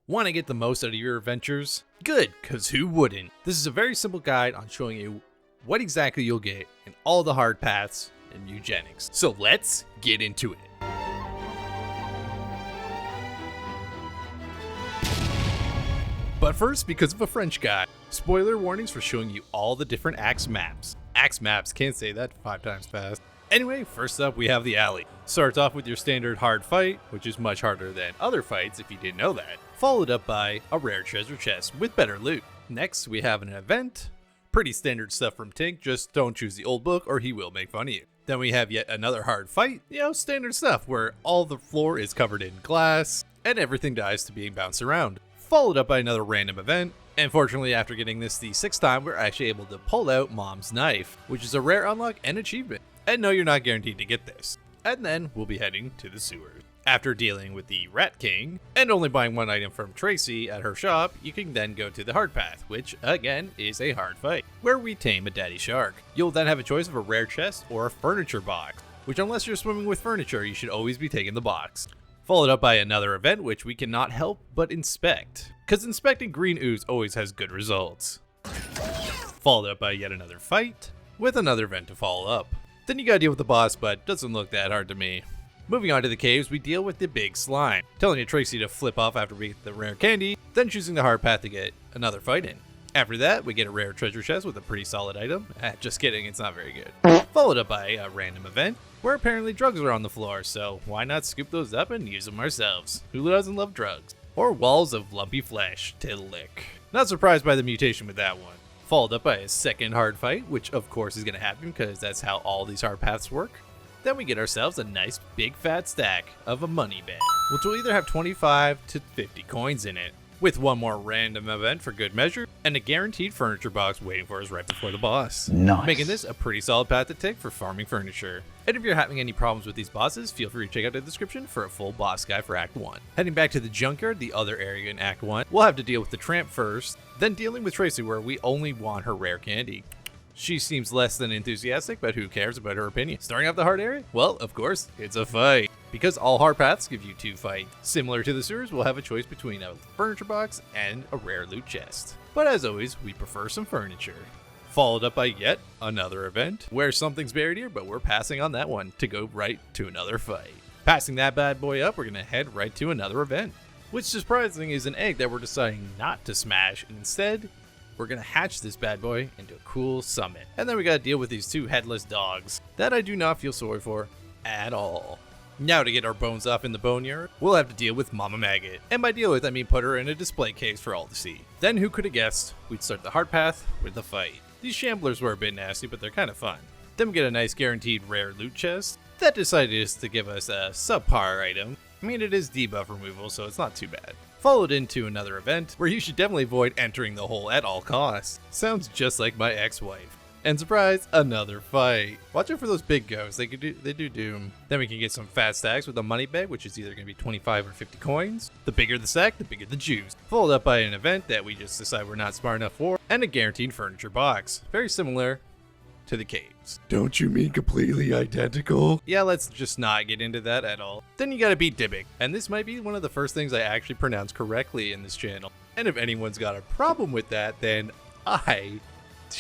Want to get the most out of your adventures? Good, because who wouldn't? This is a very simple guide on showing you what exactly you'll get in all the hard paths in eugenics. So let's get into it. But first, because of a French guy, spoiler warnings for showing you all the different axe maps. Axe maps, can't say that 5 times fast. Anyway, first up we have the alley. Starts off with your standard hard fight, which is much harder than other fights if you didn't know that. Followed up by a rare treasure chest with better loot. Next we have an event. Pretty standard stuff from Tink, just don't choose the old book or he will make fun of you. Then we have yet another hard fight, standard stuff where all the floor is covered in glass and everything dies to being bounced around. Followed up by another random event. And fortunately, after getting this the 6th time, we're actually able to pull out Mom's Knife, which is a rare unlock and achievement. And no, you're not guaranteed to get this. And then we'll be heading to the sewers. After dealing with the Rat King, and only buying one item from Tracy at her shop, you can then go to the hard path, which again is a hard fight, where we tame a daddy shark. You'll then have a choice of a rare chest or a furniture box, which unless you're swimming with furniture, you should always be taking the box. Followed up by another event which we cannot help but inspect, because inspecting green ooze always has good results. Followed up by yet another fight, with another event to follow up. Then you gotta deal with the boss, but doesn't look that hard to me. Moving on to the caves, we deal with the big slime, telling you Tracy to flip off after we get the rare candy, then choosing the hard path to get another fight in. After that, we get a rare treasure chest with a pretty solid item. Just kidding, it's not very good. Followed up by a random event, where apparently drugs are on the floor, so why not scoop those up and use them ourselves? Who doesn't love drugs? Or walls of lumpy flesh to lick. Not surprised by the mutation with that one. Followed up by a second hard fight, which of course is going to happen because that's how all these hard paths work. Then we get ourselves a nice big fat stack of a money bag, which will either have 25 to 50 coins in it, with one more random event for good measure, and a guaranteed furniture box waiting for us right before the boss. Nice. Making this a pretty solid path to take for farming furniture. And if you're having any problems with these bosses, feel free to check out the description for a full boss guide for Act 1. Heading back to the junkyard, the other area in Act 1, we'll have to deal with the tramp first, then dealing with Tracy where we only want her rare candy. She seems less than enthusiastic, but who cares about her opinion? Starting off the hard area? Well, of course, it's a fight. Because all hard paths give you 2 fights. Similar to the sewers, we'll have a choice between a furniture box and a rare loot chest. But as always, we prefer some furniture. Followed up by yet another event, where something's buried here, but we're passing on that one to go right to another fight. Passing that bad boy up, we're gonna head right to another event. Which surprising is an egg that we're deciding not to smash, and instead, we're gonna hatch this bad boy into a cool summit. And then we gotta deal with these 2 headless dogs that I do not feel sorry for at all. Now to get our bones off in the Boneyard, we'll have to deal with Mama Maggot. And by deal with, I mean put her in a display case for all to see. Then who could have guessed, we'd start the hard path with the fight. These shamblers were a bit nasty, but they're kind of fun. Then we get a nice guaranteed rare loot chest that decided to give us a subpar item. I mean, it is debuff removal, so it's not too bad. Followed into another event where you should definitely avoid entering the hole at all costs. Sounds just like my ex-wife. And surprise, another fight. Watch out for those big ghosts, they do doom. Then we can get some fat stacks with a money bag, which is either going to be 25 or 50 coins. The bigger the stack, the bigger the juice. Followed up by an event that we just decide we're not smart enough for, and a guaranteed furniture box. Very similar to the caves. Don't you mean completely identical? Yeah, let's just not get into that at all. Then you gotta beat Dybbuk, and this might be one of the first things I actually pronounce correctly in this channel. And if anyone's got a problem with that, then I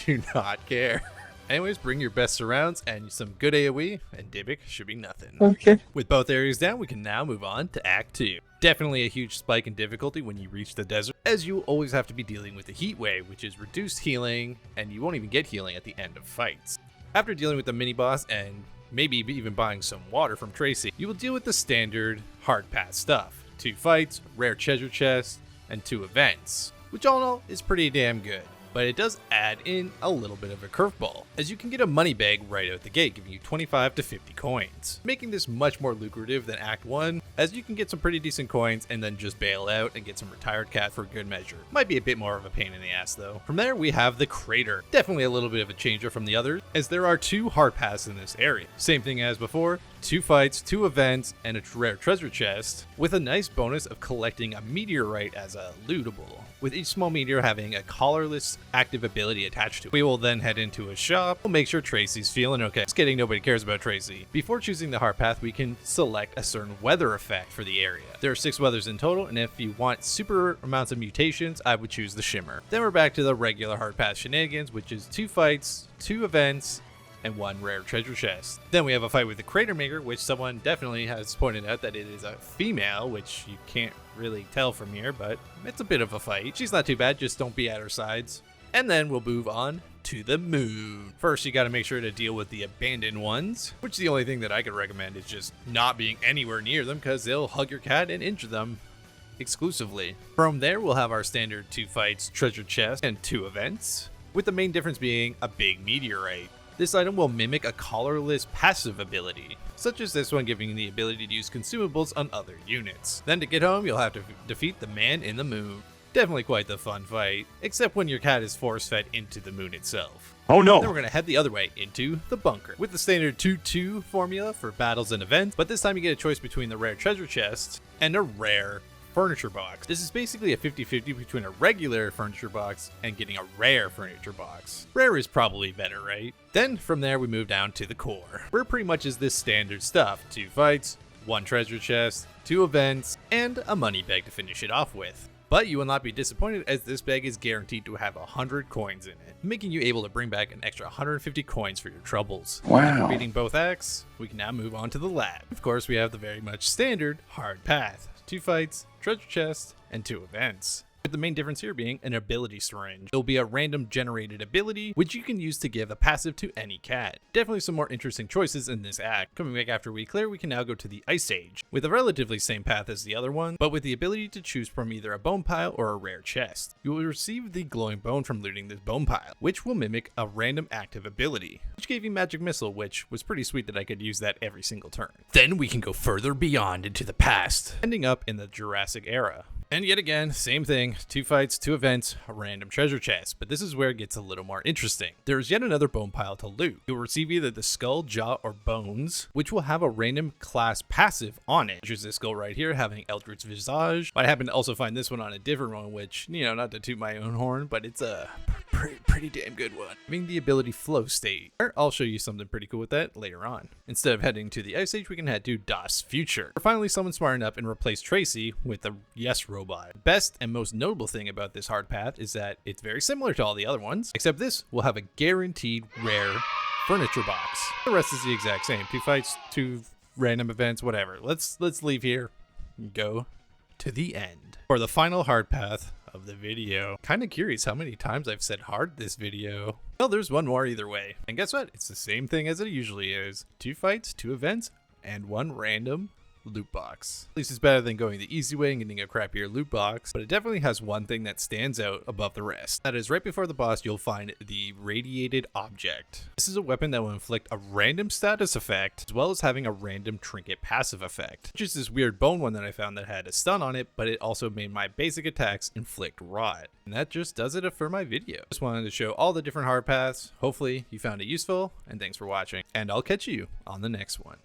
do not care. Anyways, bring your best surrounds and some good AoE, and Dybbuk should be nothing. Okay. With both areas down, we can now move on to Act 2. Definitely a huge spike in difficulty when you reach the desert, as you always have to be dealing with the heat wave, which is reduced healing, and you won't even get healing at the end of fights. After dealing with the mini-boss and maybe even buying some water from Tracy, you will deal with the standard hard path stuff. 2 fights, rare treasure chest, and 2 events, which all in all is pretty damn good. But it does add in a little bit of a curveball, as you can get a money bag right out the gate, giving you 25 to 50 coins, making this much more lucrative than Act 1, as you can get some pretty decent coins and then just bail out and get some retired cat for good measure. Might be a bit more of a pain in the ass though. From there we have the crater, definitely a little bit of a changer from the others, as there are 2 hard paths in this area. Same thing as before, 2 fights, 2 events, and a rare treasure chest, with a nice bonus of collecting a meteorite as a lootable, with each small meteor having a colorless active ability attached to it. We will then head into a shop. We'll make sure Tracy's feeling okay. Just kidding, nobody cares about Tracy. Before choosing the hard path, we can select a certain weather effect for the area. There are 6 weathers in total, and if you want super amounts of mutations, I would choose the shimmer. Then we're back to the regular hard path shenanigans, which is 2 fights, 2 events, and 1 rare treasure chest. Then we have a fight with the Crater Maker, which someone definitely has pointed out that it is a female, which you can't really tell from here, but it's a bit of a fight. She's not too bad, just don't be at her sides. And then we'll move on to the moon. First, you gotta make sure to deal with the abandoned ones, which the only thing that I could recommend is just not being anywhere near them, because they'll hug your cat and injure them exclusively. From there, we'll have our standard 2 fights, treasure chest, and 2 events, with the main difference being a big meteorite. This item will mimic a colorless passive ability, such as this one giving you the ability to use consumables on other units. Then to get home, you'll have to defeat the man in the moon. Definitely quite the fun fight, except when your cat is force-fed into the moon itself. Oh no! Then we're going to head the other way into the bunker, with the standard 2-2 formula for battles and events, but this time you get a choice between the rare treasure chest and a rare furniture box. This is basically a 50-50 between a regular furniture box and getting a rare furniture box. Rare is probably better, right? Then from there we move down to the core, where pretty much is this standard stuff. 2 fights, 1 treasure chest, 2 events, and a money bag to finish it off with. But you will not be disappointed, as this bag is guaranteed to have 100 coins in it, making you able to bring back an extra 150 coins for your troubles. Wow. After beating both acts, we can now move on to the lab. Of course, we have the very much standard hard path. 2 fights, treasure chest, and 2 events, with the main difference here being an ability syringe. It will be a random generated ability, which you can use to give a passive to any cat. Definitely some more interesting choices in this act. Coming back after we clear, we can now go to the Ice Age, with a relatively same path as the other one, but with the ability to choose from either a bone pile or a rare chest. You will receive the glowing bone from looting this bone pile, which will mimic a random active ability, which gave you magic missile, which was pretty sweet that I could use that every single turn. Then we can go further beyond into the past, ending up in the Jurassic era. And yet again, same thing, 2 fights, 2 events, a random treasure chest, but this is where it gets a little more interesting. There is yet another bone pile to loot. You'll receive either the skull, jaw, or bones, which will have a random class passive on it, which is this skull right here having Eldritch Visage. But I happen to also find this one on a different one, which, you know, not to toot my own horn, but it's a pretty damn good one. Having the ability Flow State. I'll show you something pretty cool with that later on. Instead of heading to the Ice Age, we can head to DOS Future. Or finally, someone smart enough and replace Tracy with the Yes Robot. The best and most notable thing about this hard path is that it's very similar to all the other ones, except this will have a guaranteed rare furniture box. The rest is the exact same. 2 fights, 2 random events, whatever. Let's leave here and go to the end for the final hard path of the video. Kind of curious how many times I've said hard this video. Well, there's one more either way. And guess what? It's the same thing as it usually is. 2 fights, 2 events, and 1 random loot box. At least it's better than going the easy way and getting a crappier loot box, but it definitely has one thing that stands out above the rest. That is, right before the boss, you'll find the Radiated Object. This is a weapon that will inflict a random status effect, as well as having a random trinket passive effect, which is this weird bone one that I found that had a stun on it, but it also made my basic attacks inflict rot. And that just does it for my video. Just wanted to show all the different hard paths. Hopefully you found it useful, and thanks for watching, and I'll catch you on the next one.